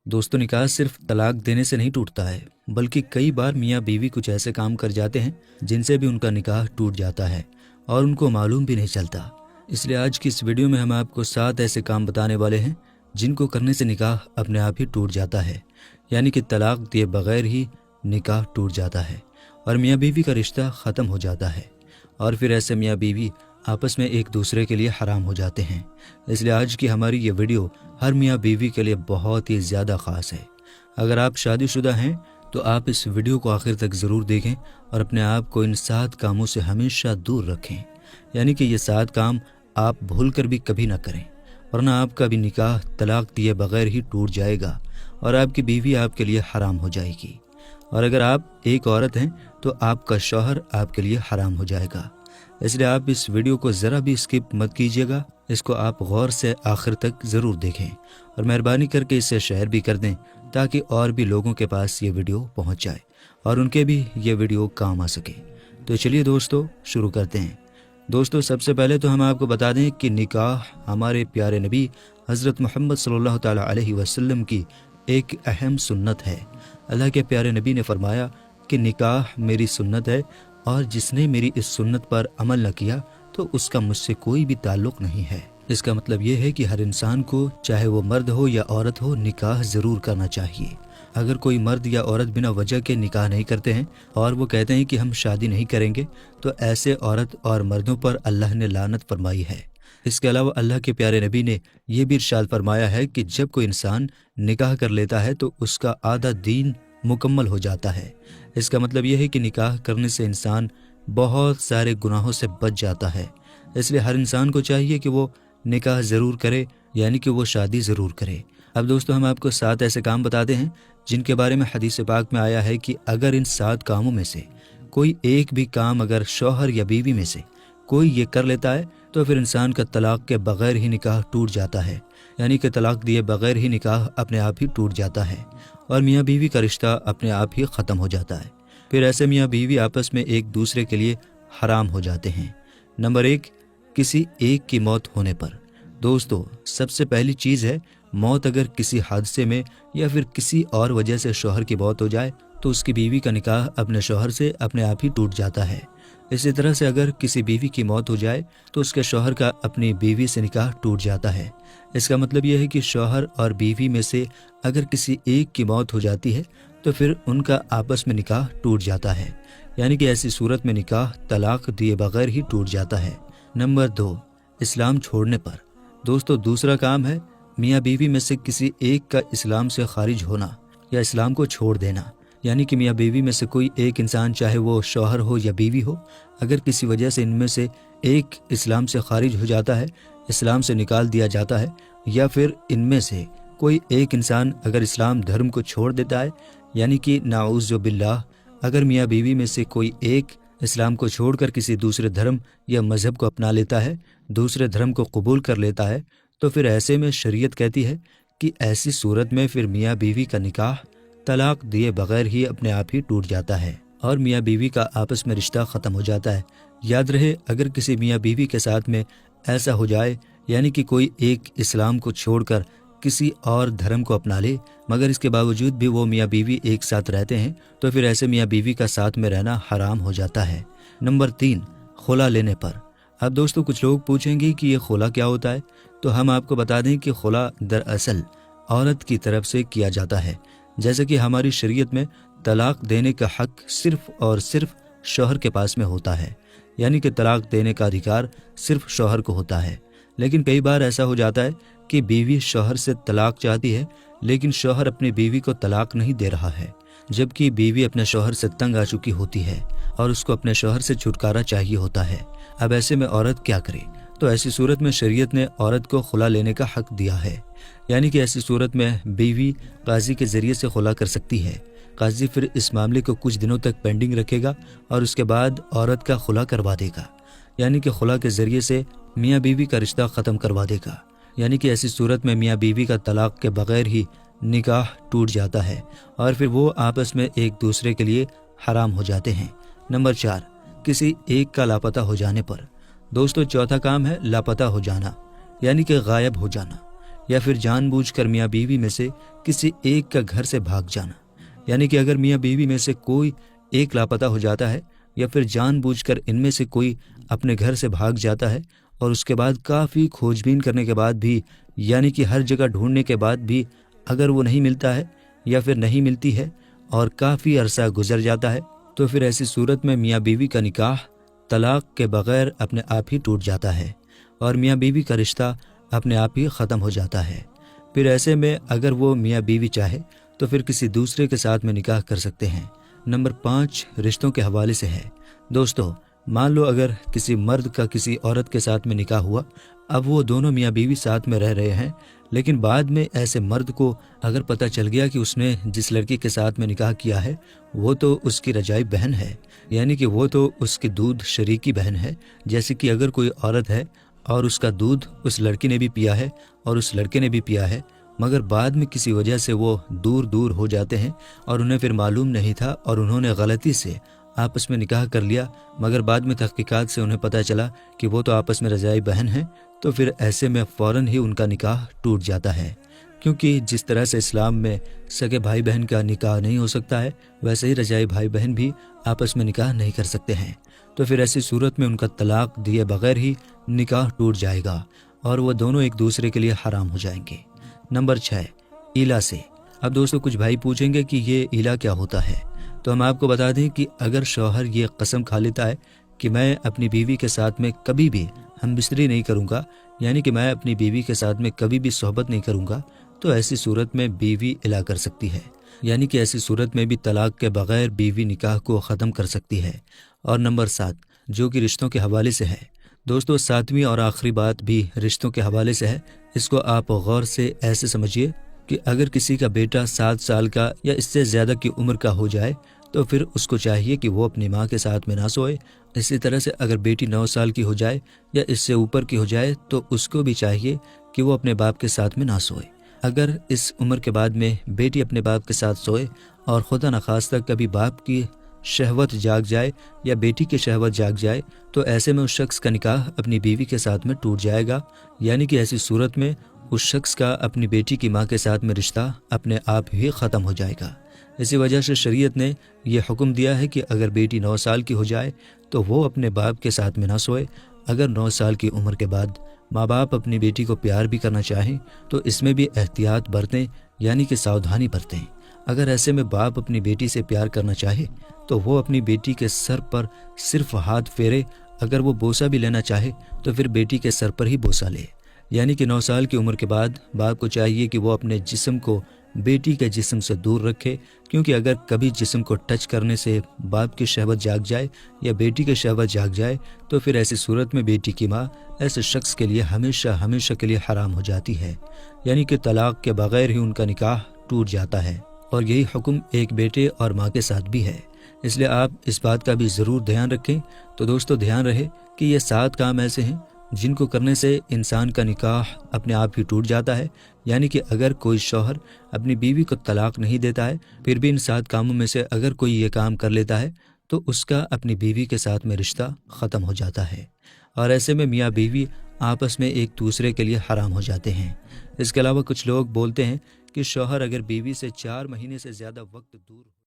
दोस्तों, निकाह सिर्फ तलाक देने से नहीं टूटता है, बल्कि कई बार मियाँ बीवी कुछ ऐसे काम कर जाते हैं जिनसे भी उनका निकाह टूट जाता है और उनको मालूम भी नहीं चलता। इसलिए आज की इस वीडियो में हम आपको 7 ऐसे काम बताने वाले हैं जिनको करने से निकाह अपने आप ही टूट जाता है, यानी कि तलाक दिए बगैर ही निकाह टूट जाता है और मियाँ बीवी का रिश्ता ख़त्म हो जाता है और फिर ऐसे मियाँ बीवी आपस में एक दूसरे के लिए हराम हो जाते हैं। इसलिए आज की हमारी ये वीडियो हर मियाँ बीवी के लिए बहुत ही ज़्यादा ख़ास है। अगर आप शादीशुदा हैं तो आप इस वीडियो को आखिर तक ज़रूर देखें और अपने आप को इन 7 कामों से हमेशा दूर रखें, यानी कि ये 7 काम आप भूल कर भी कभी ना करें, वरना आपका भी निकाह तलाक दिए बगैर ही टूट जाएगा और आपकी बीवी आपके लिए हराम हो जाएगी। और अगर आप एक औरत हैं तो आपका शौहर आपके लिए हराम हो जाएगा। इसलिए आप इस वीडियो को ज़रा भी स्किप मत कीजिएगा, इसको आप गौर से आखिर तक ज़रूर देखें और मेहरबानी करके इसे शेयर भी कर दें ताकि और भी लोगों के पास ये वीडियो पहुंच जाए और उनके भी ये वीडियो काम आ सके। तो चलिए दोस्तों शुरू करते हैं। दोस्तों, सबसे पहले तो हम आपको बता दें कि निकाह हमारे प्यारे नबी हज़रत मोहम्मद सल्लल्लाहु ताला अलैहि वसल्लम की एक अहम सुन्नत है। अल्लाह के प्यारे नबी ने फरमाया कि निकाह मेरी सुन्नत है और जिसने मेरी इस सुन्नत पर अमल न किया तो उसका मुझसे कोई भी ताल्लुक़ नहीं है। इसका मतलब ये है कि हर इंसान को, चाहे वो मर्द हो या औरत हो, निकाह ज़रूर करना चाहिए। अगर कोई मर्द या औरत बिना वजह के निकाह नहीं करते हैं और वो कहते हैं कि हम शादी नहीं करेंगे, तो ऐसे औरत और मर्दों पर अल्लाह ने लानत फरमाई है। इसके अलावा अल्लाह के प्यारे नबी ने यह भी इरशाद फरमाया है कि जब कोई इंसान निकाह कर लेता है तो उसका आधा दीन मुकम्मल हो जाता है। इसका मतलब यह है कि निकाह करने से इंसान बहुत सारे गुनाहों से बच जाता है। इसलिए हर इंसान को चाहिए कि वो निकाह ज़रूर करे, यानी कि वो शादी ज़रूर करे। अब दोस्तों, हम आपको 7 ऐसे काम बताते हैं जिनके बारे में हदीस पाक में आया है कि अगर इन 7 कामों में से कोई एक भी काम अगर शौहर या बीवी में से कोई ये कर लेता है तो फिर इंसान का तलाक के बगैर ही निकाह टूट जाता है, यानी कि तलाक दिए बगैर ही निकाह अपने आप ही टूट जाता है और मियाँ बीवी का रिश्ता अपने आप ही ख़त्म हो जाता है। फिर ऐसे मियाँ बीवी आपस में एक दूसरे के लिए हराम हो जाते हैं। नंबर 1, किसी एक की मौत होने पर। दोस्तों, सबसे पहली चीज़ है मौत। अगर किसी हादसे में या फिर किसी और वजह से शौहर की मौत हो जाए तो उसकी बीवी का निकाह अपने शौहर से अपने आप ही टूट जाता है। इसी तरह से अगर किसी बीवी की मौत हो जाए तो उसके शौहर का अपनी बीवी से निकाह टूट जाता है। इसका मतलब यह है कि शौहर और बीवी में से अगर किसी एक की मौत हो जाती है तो फिर उनका आपस में निकाह टूट जाता है, यानी कि ऐसी सूरत में निकाह तलाक दिए बगैर ही टूट जाता है। नंबर 2, इस्लाम छोड़ने पर। दोस्तों, दूसरा काम है मियाँ बीवी में से किसी एक का इस्लाम से खारिज होना या इस्लाम को छोड़ देना, यानी कि मियाँ बीवी में से कोई एक इंसान, चाहे वो शौहर हो या बीवी हो, अगर किसी वजह से इनमें से एक इस्लाम से खारिज हो जाता है, इस्लाम से निकाल दिया जाता है, या फिर इनमें से कोई एक इंसान अगर इस्लाम धर्म को छोड़ देता है, यानी कि नाऊज़ बिल्लाह, अगर मियाँ बीवी में से कोई एक इस्लाम को छोड़कर किसी दूसरे धर्म या मज़हब को अपना लेता है, दूसरे धर्म को कबूल कर लेता है, तो फिर ऐसे में शरीयत कहती है कि ऐसी सूरत में फिर मियाँ बीवी का निकाह तलाक दिए बगैर ही अपने आप ही टूट जाता है और मियाँ बीवी का आपस में रिश्ता ख़त्म हो जाता है। याद रहे, अगर किसी मियाँ बीवी के साथ में ऐसा हो जाए, यानी कि कोई एक इस्लाम को छोड़कर किसी और धर्म को अपना ले मगर इसके बावजूद भी वो मियाँ बीवी एक साथ रहते हैं, तो फिर ऐसे मियाँ बीवी का साथ में रहना हराम हो जाता है। नंबर 3, खुला लेने पर। अब दोस्तों, कुछ लोग पूछेंगे कि ये खुला क्या होता है, तो हम आपको बता दें कि खुला दरअसल औरत की तरफ से किया जाता है। जैसे कि हमारी शरीयत में तलाक देने का हक सिर्फ और सिर्फ शौहर के पास में होता है, यानी कि तलाक देने का अधिकार सिर्फ शौहर को होता है। लेकिन कई बार ऐसा हो जाता है कि बीवी शौहर से तलाक चाहती है लेकिन शौहर अपनी बीवी को तलाक नहीं दे रहा है, जबकि बीवी अपने शौहर से तंग आ चुकी होती है और उसको अपने शौहर से छुटकारा चाहिए होता है। अब ऐसे में औरत क्या करे? तो ऐसी सूरत में शरीयत ने औरत को खुला लेने का हक दिया है, यानी कि ऐसी सूरत में बीवी काजी के ज़रिए से खुला कर सकती है। काजी फिर इस मामले को कुछ दिनों तक पेंडिंग रखेगा और उसके बाद औरत का खुला करवा देगा, यानी कि खुला के ज़रिए से मियाँ बीवी का रिश्ता ख़त्म करवा देगा। यानी कि ऐसी सूरत में मियाँ बीवी का तलाक के बगैर ही निकाह टूट जाता है और फिर वो आपस में एक दूसरे के लिए हराम हो जाते हैं। नंबर 4, किसी एक का लापता हो जाने पर। दोस्तों, चौथा काम है लापता हो जाना, यानी कि गायब हो जाना। یا پھر جان بوجھ کر میاں بیوی میں سے کسی ایک کا گھر سے بھاگ جانا، یعنی کہ اگر میاں بیوی میں سے کوئی ایک لاپتہ ہو جاتا ہے یا پھر جان بوجھ کر ان میں سے کوئی اپنے گھر سے بھاگ جاتا ہے اور اس کے بعد کافی کھوج بین کرنے کے بعد بھی، یعنی کہ ہر جگہ ڈھونڈنے کے بعد بھی اگر وہ نہیں ملتا ہے یا پھر نہیں ملتی ہے اور کافی عرصہ گزر جاتا ہے، تو پھر ایسی صورت میں میاں بیوی کا نکاح طلاق کے بغیر اپنے آپ ہی ٹوٹ جاتا ہے اور میاں بیوی کا رشتہ اپنے آپ ہی ختم ہو جاتا ہے۔ پھر ایسے میں اگر وہ میاں بیوی چاہے تو پھر کسی دوسرے کے ساتھ میں نکاح کر سکتے ہیں۔ نمبر 5 رشتوں کے حوالے سے ہے۔ دوستو، مان لو اگر کسی مرد کا کسی عورت کے ساتھ میں نکاح ہوا، اب وہ دونوں میاں بیوی ساتھ میں رہ رہے ہیں، لیکن بعد میں ایسے مرد کو اگر پتہ چل گیا کہ اس نے جس لڑکی کے ساتھ میں نکاح کیا ہے وہ تو اس کی رجائی بہن ہے، یعنی کہ وہ تو اس کی دودھ شریکی بہن ہے، جیسے کہ اگر کوئی عورت ہے اور اس کا دودھ اس لڑکی نے بھی پیا ہے اور اس لڑکے نے بھی پیا ہے، مگر بعد میں کسی وجہ سے وہ دور دور ہو جاتے ہیں اور انہیں پھر معلوم نہیں تھا اور انہوں نے غلطی سے آپس میں نکاح کر لیا، مگر بعد میں تحقیقات سے انہیں پتہ چلا کہ وہ تو آپس میں رضاعی بہن ہیں، تو پھر ایسے میں فوراً ہی ان کا نکاح ٹوٹ جاتا ہے، کیونکہ جس طرح سے اسلام میں سگے بھائی بہن کا نکاح نہیں ہو سکتا ہے، ویسے ہی رضاعی بھائی بہن بھی آپس میں نکاح نہیں کر سکتے ہیں، تو پھر ایسی صورت میں ان کا طلاق دیے بغیر ہی نکاح ٹوٹ جائے گا اور وہ دونوں ایک دوسرے کے لیے حرام ہو جائیں گے۔ نمبر 6 ایلا سے۔ اب دوستو، کچھ بھائی پوچھیں گے کہ یہ ایلا کیا ہوتا ہے، تو ہم آپ کو بتا دیں کہ اگر شوہر یہ قسم کھا لیتا ہے کہ میں اپنی بیوی کے ساتھ میں کبھی بھی ہم بستری نہیں کروں گا، یعنی کہ میں اپنی بیوی کے ساتھ میں کبھی بھی صحبت نہیں کروں گا، تو ایسی صورت میں بیوی ایلا کر سکتی ہے، یعنی کہ ایسی صورت میں بھی طلاق کے بغیر بیوی نکاح کو ختم کر سکتی ہے۔ اور نمبر 7 جو کہ رشتوں کے حوالے سے ہے۔ دوستو، 7ویں اور آخری بات بھی رشتوں کے حوالے سے ہے۔ اس کو آپ غور سے ایسے سمجھیے کہ اگر کسی کا بیٹا 7 سال کا یا اس سے زیادہ کی عمر کا ہو جائے تو پھر اس کو چاہیے کہ وہ اپنی ماں کے ساتھ میں نہ سوئے۔ اسی طرح سے اگر بیٹی 9 سال کی ہو جائے یا اس سے اوپر کی ہو جائے تو اس کو بھی چاہیے کہ وہ اپنے باپ کے ساتھ میں نہ سوئے۔ اگر اس عمر کے بعد میں بیٹی اپنے باپ کے ساتھ سوئے اور خدا نخواستہ کبھی باپ کی شہوت جاگ جائے یا بیٹی کی شہوت جاگ جائے تو ایسے میں اس شخص کا نکاح اپنی بیوی کے ساتھ میں ٹوٹ جائے گا، یعنی کہ ایسی صورت میں اس شخص کا اپنی بیٹی کی ماں کے ساتھ میں رشتہ اپنے آپ ہی ختم ہو جائے گا۔ اسی وجہ سے شریعت نے یہ حکم دیا ہے کہ اگر بیٹی 9 سال کی ہو جائے تو وہ اپنے باپ کے ساتھ میں نہ سوئے۔ اگر 9 سال کی عمر کے بعد ماں باپ اپنی بیٹی کو پیار بھی کرنا چاہیں تو اس میں بھی احتیاط برتیں، یعنی کہ ساودھانی برتیں۔ اگر ایسے میں باپ اپنی بیٹی سے پیار کرنا چاہے تو وہ اپنی بیٹی کے سر پر صرف ہاتھ پھیرے، اگر وہ بوسہ بھی لینا چاہے تو پھر بیٹی کے سر پر ہی بوسہ لے، یعنی کہ 9 سال کی عمر کے بعد باپ کو چاہیے کہ وہ اپنے جسم کو بیٹی کے جسم سے دور رکھے، کیونکہ اگر کبھی جسم کو ٹچ کرنے سے باپ کی شہوت جاگ جائے یا بیٹی کی شہوت جاگ جائے تو پھر ایسی صورت میں بیٹی کی ماں ایسے شخص کے لیے ہمیشہ کے لیے حرام ہو جاتی ہے، یعنی کہ طلاق کے بغیر ہی ان کا نکاح ٹوٹ جاتا ہے۔ اور یہی حکم ایک بیٹے اور ماں کے ساتھ بھی ہے، اس لیے آپ اس بات کا بھی ضرور دھیان رکھیں۔ تو دوستو، دھیان رہے کہ یہ 7 کام ایسے ہیں جن کو کرنے سے انسان کا نکاح اپنے آپ ہی ٹوٹ جاتا ہے، یعنی کہ اگر کوئی شوہر اپنی بیوی کو طلاق نہیں دیتا ہے، پھر بھی ان 7 کاموں میں سے اگر کوئی یہ کام کر لیتا ہے تو اس کا اپنی بیوی کے ساتھ میں رشتہ ختم ہو جاتا ہے، اور ایسے میں میاں بیوی آپس میں ایک دوسرے کے لیے حرام ہو جاتے ہیں۔ اس کے علاوہ کچھ لوگ بولتے ہیں کہ شوہر اگر بیوی سے 4 مہینے سے زیادہ وقت دور